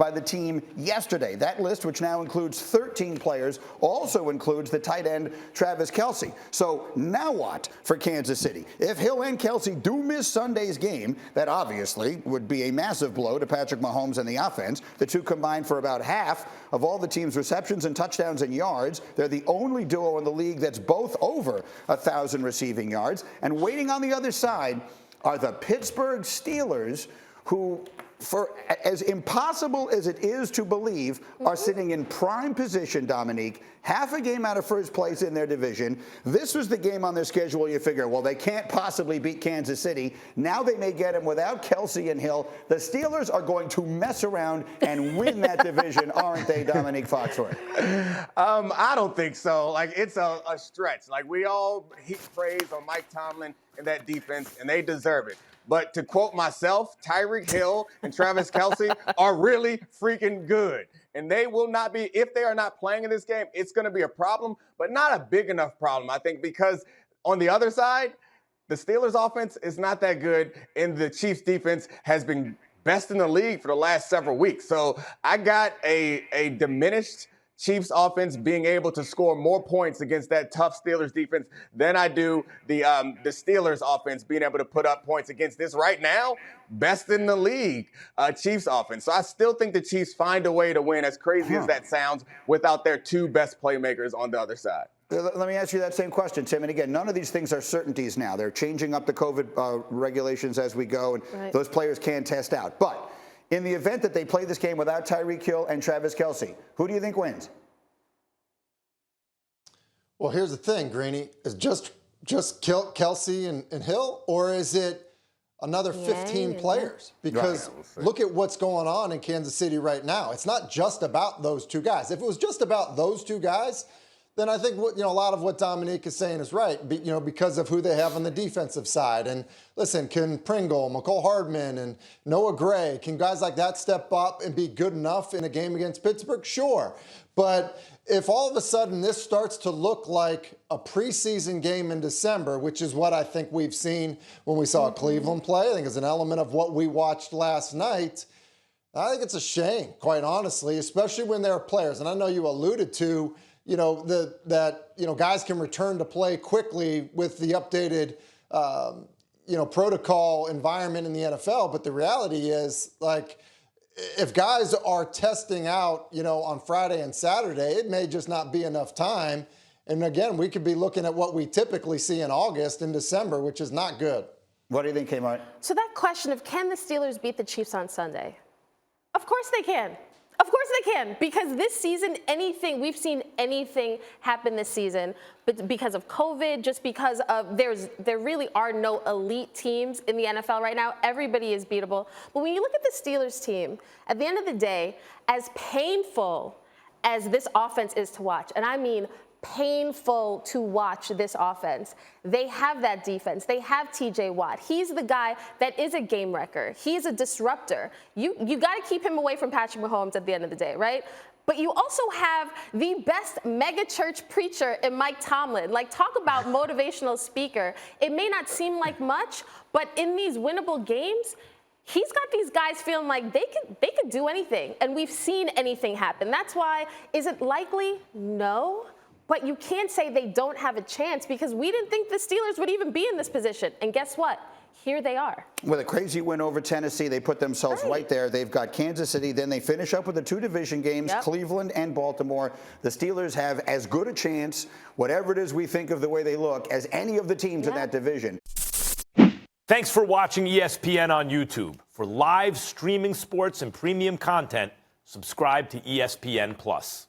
by the team yesterday. That list, which now includes 13 players, also includes the tight end Travis Kelce. So now what for Kansas City? If Hill and Kelce do miss Sunday's game, that obviously would be a massive blow to Patrick Mahomes and the offense. The two combined for about half of all the team's receptions and touchdowns and yards. They're the only duo in the league that's both over 1,000 receiving yards. And waiting on the other side are the Pittsburgh Steelers, who, for as impossible as it is to believe, are sitting in prime position, Domonique, half a game out of first place in their division. This was the game on their schedule you figure, well, they can't possibly beat Kansas City. Now they may get him without Kelce and Hill. The Steelers are going to mess around and win that division, aren't they, Domonique Foxworth? I don't think so. Like, it's a stretch. Like, we all heap praise on Mike Tomlin and that defense, and they deserve it. But to quote myself, Tyreek Hill and Travis Kelce are really freaking good. And they will not be, if they are not playing in this game, it's going to be a problem, but not a big enough problem, I think, because on the other side, the Steelers offense is not that good, and the Chiefs defense has been best in the league for the last several weeks. So I got a diminished Chiefs offense being able to score more points against that tough Steelers defense than I do the Steelers offense being able to put up points against this right now best in the league Chiefs offense. So I still think the Chiefs find a way to win, as crazy as that sounds, without their two best playmakers on the other side. Let me ask you that same question, Tim. And again, none of these things are certainties now. They're changing up the COVID regulations as we go, and those players can test out. But in the event that they play this game without Tyreek Hill and Travis Kelce, who do you think wins? Well, here's the thing, Greeny. Is just Kelce and Hill, or is it another 15 players? Because look at what's going on in Kansas City right now. It's not just about those two guys. If it was just about those two guys, then I think a lot of what Domonique is saying is right, because of who they have on the defensive side. And listen, can Pringle, McCole Hardman, and Noah Gray, can guys like that step up and be good enough in a game against Pittsburgh? Sure. But if all of a sudden this starts to look like a preseason game in December, which is what I think we've seen when we saw Cleveland play, I think it's an element of what we watched last night, I think it's a shame, quite honestly, especially when there are players. And I know you alluded to that guys can return to play quickly with the updated, protocol environment in the NFL. But the reality is, like, if guys are testing out, on Friday and Saturday, it may just not be enough time. And again, we could be looking at what we typically see in August and December, which is not good. What do you think, Kmart? So that question of can the Steelers beat the Chiefs on Sunday? Of course they can. Of course they can, because this season, we've seen anything happen this season, but because of COVID, just because of there really are no elite teams in the NFL right now. Everybody is beatable. But when you look at the Steelers team, at the end of the day, as painful as this offense is to watch, and I mean painful to watch this offense. They have that defense. They have TJ Watt. He's the guy that is a game wrecker. He's a disruptor. You got to keep him away from Patrick Mahomes at the end of the day, right? But you also have the best mega church preacher in Mike Tomlin. Like, talk about motivational speaker. It may not seem like much, but in these winnable games, he's got these guys feeling like they could do anything. And we've seen anything happen. That's why, is it likely? No. But you can't say they don't have a chance, because we didn't think the Steelers would even be in this position. And guess what? Here they are. With a crazy win over Tennessee, they put themselves right there. They've got Kansas City. Then they finish up with the two division games, Cleveland and Baltimore. The Steelers have as good a chance, whatever it is we think of the way they look, as any of the teams in that division. Thanks for watching ESPN on YouTube. For live streaming sports and premium content, subscribe to ESPN+.